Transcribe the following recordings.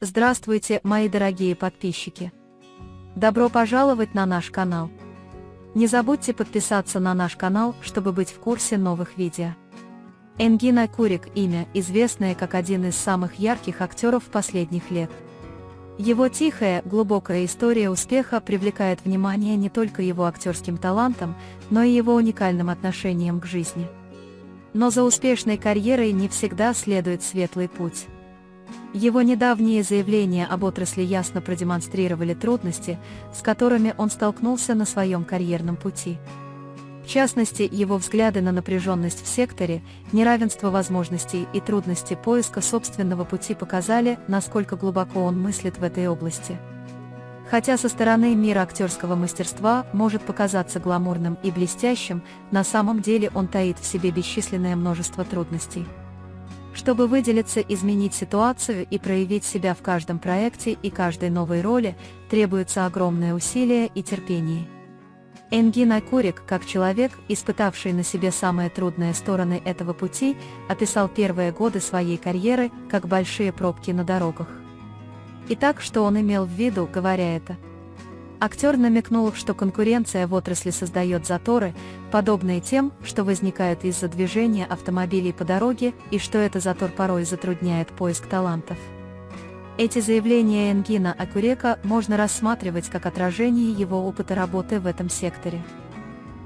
Здравствуйте, мои дорогие подписчики! Добро пожаловать на наш канал! Не забудьте подписаться на наш канал, чтобы быть в курсе новых видео. Энгин Акурик – имя, известное как один из самых ярких актеров последних лет. Его тихая, глубокая история успеха привлекает внимание не только его актерским талантом, но и его уникальным отношением к жизни. Но за успешной карьерой не всегда следует светлый путь. Его недавние заявления об отрасли ясно продемонстрировали трудности, с которыми он столкнулся на своем карьерном пути. В частности, его взгляды на напряженность в секторе, неравенство возможностей и трудности поиска собственного пути показали, насколько глубоко он мыслит в этой области. Хотя со стороны мир актерского мастерства может показаться гламурным и блестящим, на самом деле он таит в себе бесчисленное множество трудностей. Чтобы выделиться, изменить ситуацию и проявить себя в каждом проекте и каждой новой роли, требуется огромное усилие и терпение. Энгин Акурик, как человек, испытавший на себе самые трудные стороны этого пути, описал первые годы своей карьеры как большие пробки на дорогах. Итак, что он имел в виду, говоря это? Актер намекнул, что конкуренция в отрасли создает заторы, подобные тем, что возникают из-за движения автомобилей по дороге, и что этот затор порой затрудняет поиск талантов. Эти заявления Энгина Акурика можно рассматривать как отражение его опыта работы в этом секторе.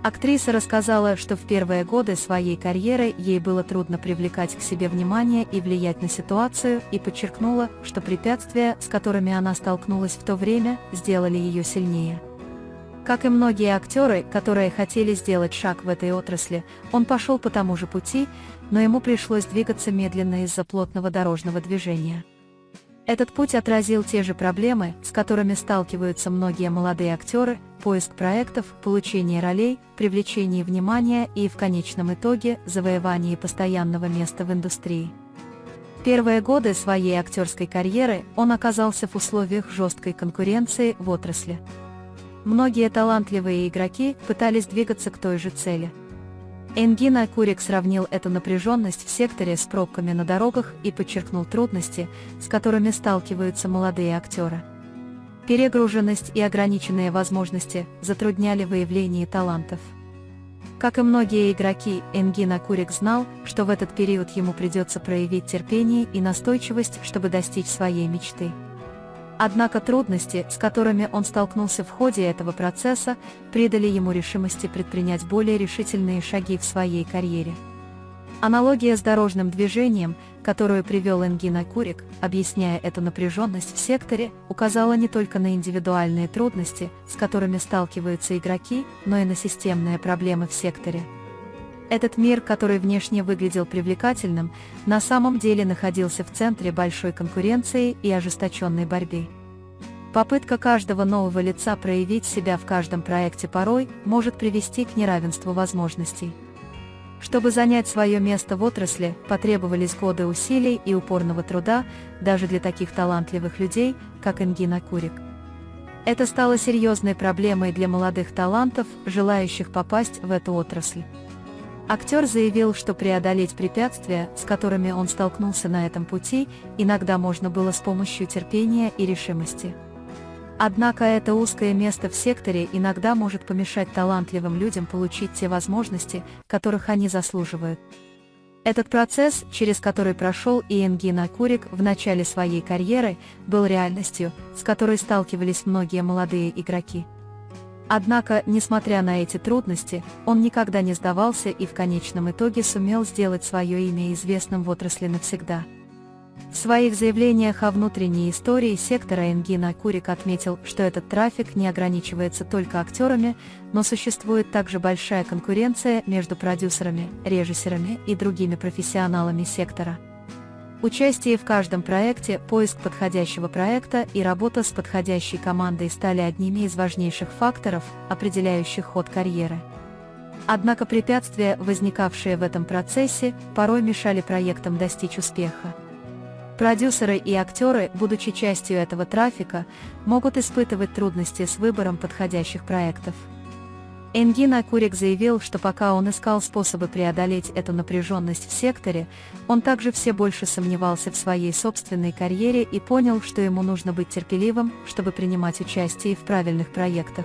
Актриса рассказала, что в первые годы своей карьеры ей было трудно привлекать к себе внимание и влиять на ситуацию, и подчеркнула, что препятствия, с которыми она столкнулась в то время, сделали ее сильнее. Как и многие актеры, которые хотели сделать шаг в этой отрасли, он пошел по тому же пути, но ему пришлось двигаться медленно из-за плотного дорожного движения. Этот путь отразил те же проблемы, с которыми сталкиваются многие молодые актеры: поиск проектов, получение ролей, привлечение внимания и, в конечном итоге, завоевание постоянного места в индустрии. В первые годы своей актерской карьеры он оказался в условиях жесткой конкуренции в отрасли. Многие талантливые игроки пытались двигаться к той же цели. Энгин Акурик сравнил эту напряженность в секторе с пробками на дорогах и подчеркнул трудности, с которыми сталкиваются молодые актеры. Перегруженность и ограниченные возможности затрудняли выявление талантов. Как и многие игроки, Энгин Акурик знал, что в этот период ему придется проявить терпение и настойчивость, чтобы достичь своей мечты. Однако трудности, с которыми он столкнулся в ходе этого процесса, придали ему решимости предпринять более решительные шаги в своей карьере. Аналогия с дорожным движением, которую привел Энгин Акурик, объясняя эту напряженность в секторе, указала не только на индивидуальные трудности, с которыми сталкиваются игроки, но и на системные проблемы в секторе. Этот мир, который внешне выглядел привлекательным, на самом деле находился в центре большой конкуренции и ожесточенной борьбы. Попытка каждого нового лица проявить себя в каждом проекте порой может привести к неравенству возможностей. Чтобы занять свое место в отрасли, потребовались годы усилий и упорного труда, даже для таких талантливых людей, как Энгин Акурик. Это стало серьезной проблемой для молодых талантов, желающих попасть в эту отрасль. Актер заявил, что преодолеть препятствия, с которыми он столкнулся на этом пути, иногда можно было с помощью терпения и решимости. Однако это узкое место в секторе иногда может помешать талантливым людям получить те возможности, которых они заслуживают. Этот процесс, через который прошел и Энгин Акурик в начале своей карьеры, был реальностью, с которой сталкивались многие молодые игроки. Однако, несмотря на эти трудности, он никогда не сдавался и в конечном итоге сумел сделать свое имя известным в отрасли навсегда. В своих заявлениях о внутренней истории сектора Энгин Акурик отметил, что этот трафик не ограничивается только актерами, но существует также большая конкуренция между продюсерами, режиссерами и другими профессионалами сектора. Участие в каждом проекте, поиск подходящего проекта и работа с подходящей командой стали одними из важнейших факторов, определяющих ход карьеры. Однако препятствия, возникавшие в этом процессе, порой мешали проектам достичь успеха. Продюсеры и актеры, будучи частью этого трафика, могут испытывать трудности с выбором подходящих проектов. Энгин Акурик заявил, что пока он искал способы преодолеть эту напряженность в секторе, он также все больше сомневался в своей собственной карьере и понял, что ему нужно быть терпеливым, чтобы принимать участие в правильных проектах.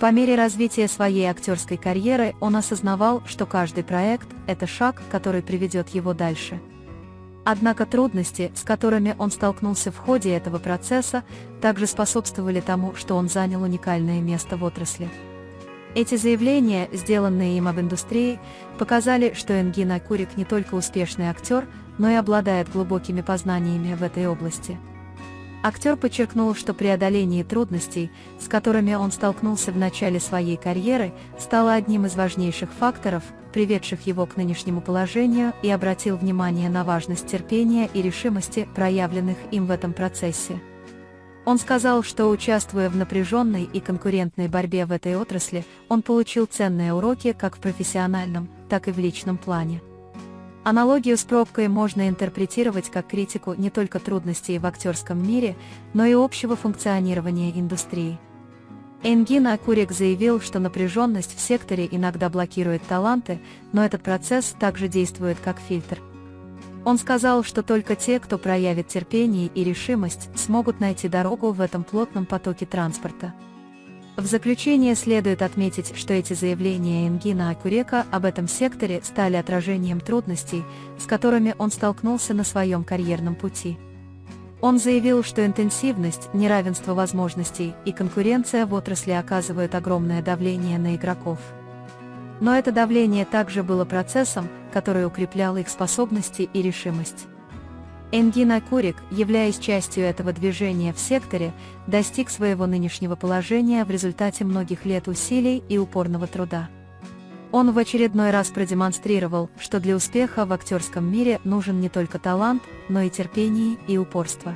По мере развития своей актерской карьеры он осознавал, что каждый проект – это шаг, который приведет его дальше. Однако трудности, с которыми он столкнулся в ходе этого процесса, также способствовали тому, что он занял уникальное место в отрасли. Эти заявления, сделанные им об индустрии, показали, что Энгин Акурик не только успешный актер, но и обладает глубокими познаниями в этой области. Актер подчеркнул, что преодоление трудностей, с которыми он столкнулся в начале своей карьеры, стало одним из важнейших факторов, приведших его к нынешнему положению, и обратил внимание на важность терпения и решимости, проявленных им в этом процессе. Он сказал, что, участвуя в напряженной и конкурентной борьбе в этой отрасли, он получил ценные уроки как в профессиональном, так и в личном плане. Аналогию с пробкой можно интерпретировать как критику не только трудностей в актерском мире, но и общего функционирования индустрии. Энгин Акурик заявил, что напряженность в секторе иногда блокирует таланты, но этот процесс также действует как фильтр. Он сказал, что только те, кто проявит терпение и решимость, смогут найти дорогу в этом плотном потоке транспорта. В заключение следует отметить, что эти заявления Энгина Акурика об этом секторе стали отражением трудностей, с которыми он столкнулся на своем карьерном пути. Он заявил, что интенсивность, неравенство возможностей и конкуренция в отрасли оказывают огромное давление на игроков. Но это давление также было процессом, который укреплял их способности и решимость. Энгин Акурик, являясь частью этого движения в секторе, достиг своего нынешнего положения в результате многих лет усилий и упорного труда. Он в очередной раз продемонстрировал, что для успеха в актерском мире нужен не только талант, но и терпение и упорство.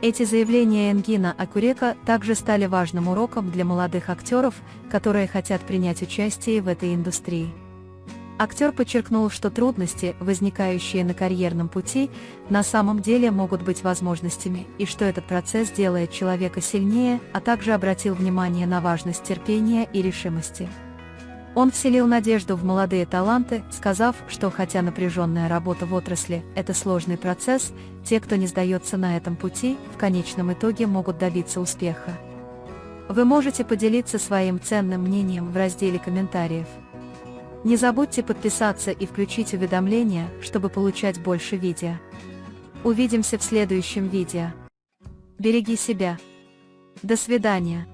Эти заявления Энгина Акурика также стали важным уроком для молодых актеров, которые хотят принять участие в этой индустрии. Актер подчеркнул, что трудности, возникающие на карьерном пути, на самом деле могут быть возможностями, и что этот процесс делает человека сильнее, а также обратил внимание на важность терпения и решимости. Он вселил надежду в молодые таланты, сказав, что хотя напряженная работа в отрасли – это сложный процесс, те, кто не сдается на этом пути, в конечном итоге могут добиться успеха. Вы можете поделиться своим ценным мнением в разделе комментариев. Не забудьте подписаться и включить уведомления, чтобы получать больше видео. Увидимся в следующем видео. Береги себя. До свидания.